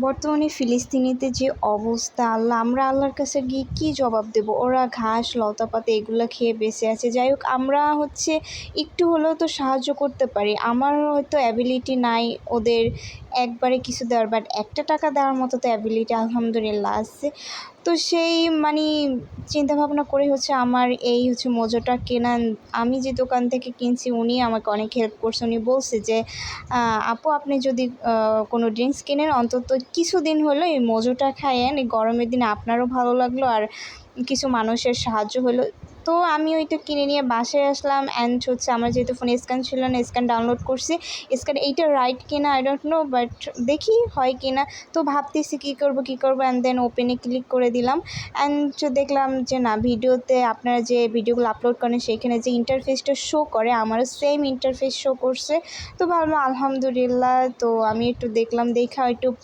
বর্তমানে ফিলিস্তিনিতে যে অবস্থা, আমরা আল্লাহর কাছে গিয়ে কী জবাব দেব? ওরা ঘাস লতাপাতা এগুলো খেয়ে বেঁচে আছে। যাই হোক, আমরা একটু হলেও তো সাহায্য করতে পারি। আমার হয়তো অ্যাবিলিটি নাই ওদের একবারে কিছু দেওয়ার, বাট একটা টাকা দেওয়ার মতো তো অ্যাবিলিটি আলহামদুলিল্লাহ আছে। তো সেই চিন্তাভাবনা করে আমার মোজোটা কেনা। আমি যে দোকান থেকে কিনছি উনি আমাকে অনেক হেল্প করছে। উনি বলছে যে আপু, আপনি যদি কোনো ড্রিঙ্কস কেনেন অন্তত কিছুদিন হলো এই মোজোটা খাইয়েন, এই গরমের দিনে আপনারও ভালো লাগলো আর কিছু মানুষের সাহায্য হলো। তো আমি ওইটা কিনে নিয়ে বাসায় আসলাম। অ্যান্ড আমার যেহেতু ফোনে স্ক্যান ছিল না, স্ক্যান ডাউনলোড করছি। স্ক্যান এইটা রাইট কিনা আই ডোন্ট নো, বাট দেখি হয় কিনা। তো ভাবতেছি কী করবো অ্যান্ড দেন ওপেনে ক্লিক করে দিলাম। অ্যান্ড দেখলাম যে না, ভিডিওতে আপনারা যে ভিডিওগুলো আপলোড করেন সেইখানে যে ইন্টারফেসটা শো করে আমারও সেম ইন্টারফেস শো করছে। তো ভাবলাম আলহামদুলিল্লাহ। তো আমি একটু দেখলাম, দেখা একটু